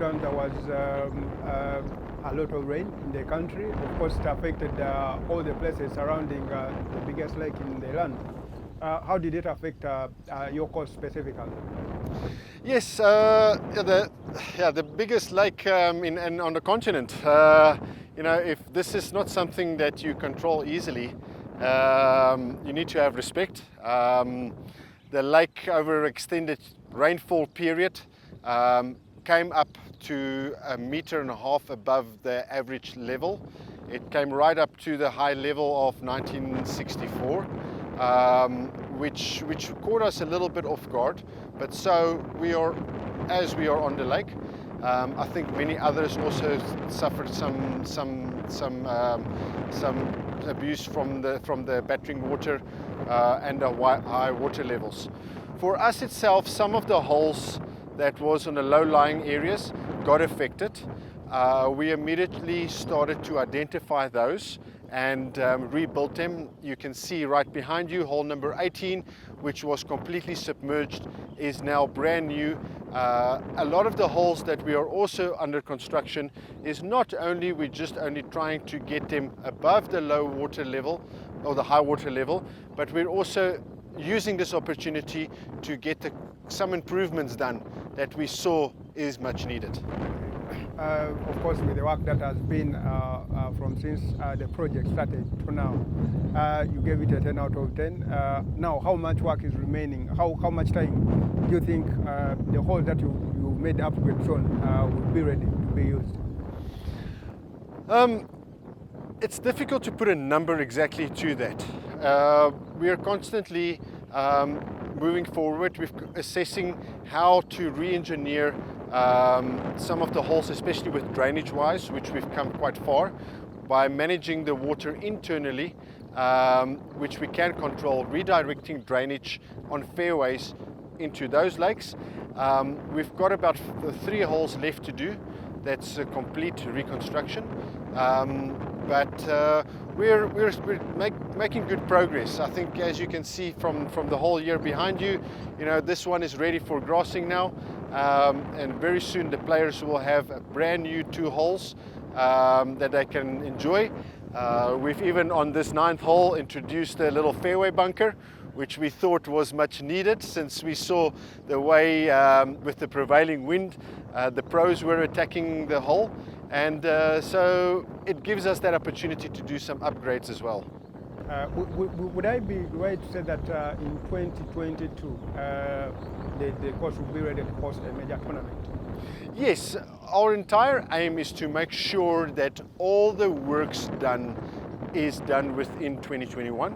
lockdown, there was a lot of rain in the country. Of course, it affected all the places surrounding the biggest lake in the land. How did it affect your course specifically? Yes, the biggest lake on the continent. If this is not something that you control easily, you need to have respect. The lake, over extended rainfall period, came up to 1.5 meters above the average level. It came right up to the high level of 1964, which caught us a little bit off guard. But so as we are on the lake, I think many others also suffered some abuse from the battering water and the high water levels. For us itself, some of the holes that was on the low-lying areas got affected. We immediately started to identify those and rebuilt them. You can see right behind you, hole number 18, which was completely submerged, is now brand new. A lot of the holes that we are also under construction is not only we're just only trying to get them above the low water level or the high water level, but we're also using this opportunity to get some improvements done that we saw is much needed. Of course, with the work that has been from since the project started to now, you gave it a 10 out of 10. Now, how much work is remaining? How much time do you think the holes that you made upgrades on will be ready to be used? It's difficult to put a number exactly to that. We are constantly moving forward with assessing how to re-engineer some of the holes, especially with drainage-wise, which we've come quite far by managing the water internally, which we can control, redirecting drainage on fairways into those lakes. We've got about 3 holes left to do. That's a complete reconstruction. But we're making good progress. I think, as you can see from the whole year behind you, this one is ready for grassing now, and very soon the players will have a brand new 2 holes that they can enjoy. We've even on this 9th hole introduced a little fairway bunker, which we thought was much needed since we saw the way with the prevailing wind the pros were attacking the hole, and so it gives us that opportunity to do some upgrades as well. Would I be right to say that in 2022 the course will be ready to host a major tournament? Yes, our entire aim is to make sure that all the work's done is done within 2021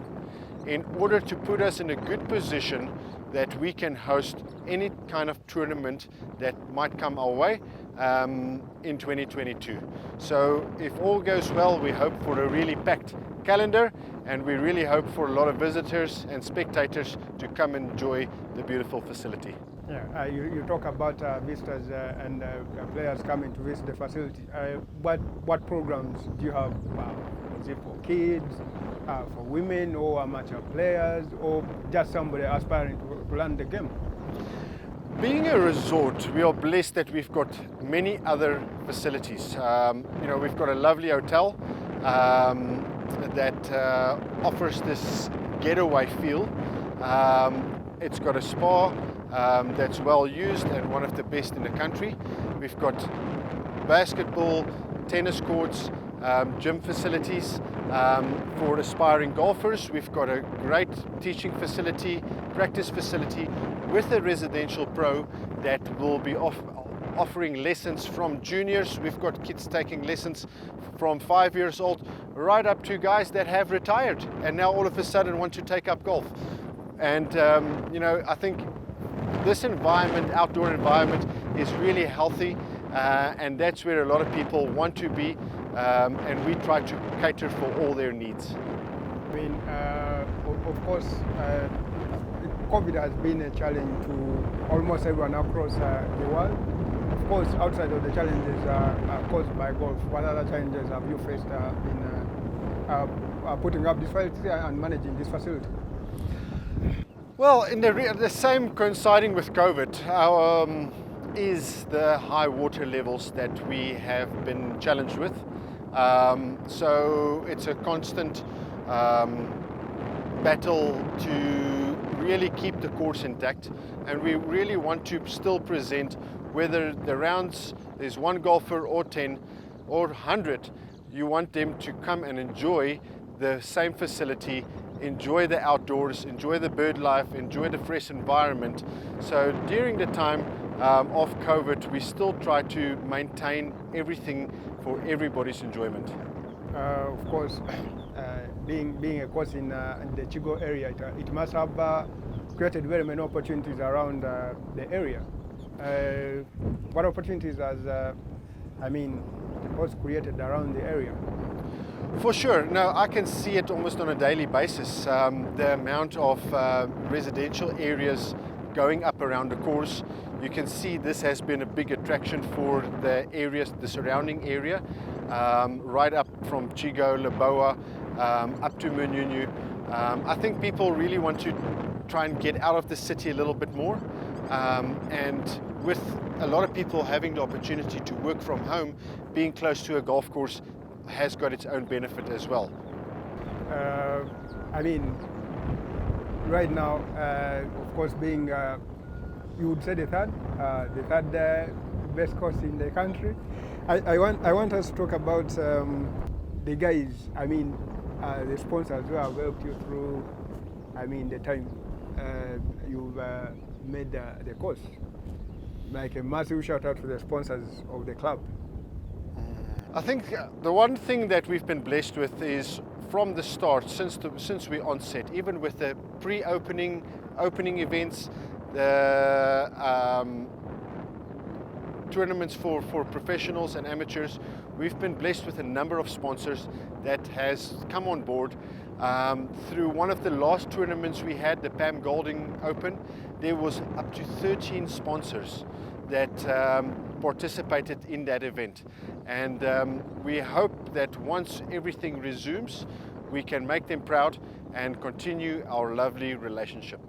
in order to put us in a good position that we can host any kind of tournament that might come our way in 2022. So if all goes well, we hope for a really packed calendar, and we really hope for a lot of visitors and spectators to come enjoy the beautiful facility. Yeah, you talk about visitors and players coming to visit the facility. What programs do you have? Is it for kids, for women, or amateur players, or just somebody aspiring to learn the game? Being a resort, we are blessed that we've got many other facilities. We've got a lovely hotel that offers this getaway feel. It's got a spa that's well used and one of the best in the country. We've got basketball, tennis courts, gym facilities for aspiring golfers. We've got a great teaching facility, practice facility with a residential pro that will be offering lessons from juniors. We've got kids taking lessons from 5 years old right up to guys that have retired and now all of a sudden want to take up golf. And I think this environment, outdoor environment, is really healthy, and that's where a lot of people want to be, and we try to cater for all their needs. I mean, of course, COVID has been a challenge to almost everyone across the world. Of course, outside of the challenges caused by golf, what other challenges have you faced in putting up this facility and managing this facility? Well, in the same coinciding with COVID, is the high water levels that we have been challenged with. So it's a constant battle to really keep the course intact, and we really want to still present, whether the rounds there's one golfer or 10 or 100, you want them to come and enjoy the same facility, enjoy the outdoors, enjoy the bird life, enjoy the fresh environment. So during the time of COVID, we still try to maintain everything for everybody's enjoyment. Of course, being a course in the Chigo area, it must have created very many opportunities around the area. What opportunities has, the course created around the area? For sure. No, I can see it almost on a daily basis. The amount of residential areas going up around the course. You can see this has been a big attraction for the areas, the surrounding area, right up from Chigo, Laboa, up to Munyunyu. I think people really want to try and get out of the city a little bit more, and with a lot of people having the opportunity to work from home, being close to a golf course has got its own benefit as well. Right now, of course, being you would say the third best course in the country. I want us to talk about the guys. The sponsors who have helped you through. The time you've made the course. Like a massive shout out to the sponsors of the club. I think the one thing that we've been blessed with is from the start, since we onset, even with the pre-opening, opening events, the tournaments for professionals and amateurs, we've been blessed with a number of sponsors that has come on board. Through one of the last tournaments we had, the Pam Golding Open, there was up to 13 sponsors that participated in that event, and we hope that once everything resumes, we can make them proud and continue our lovely relationship.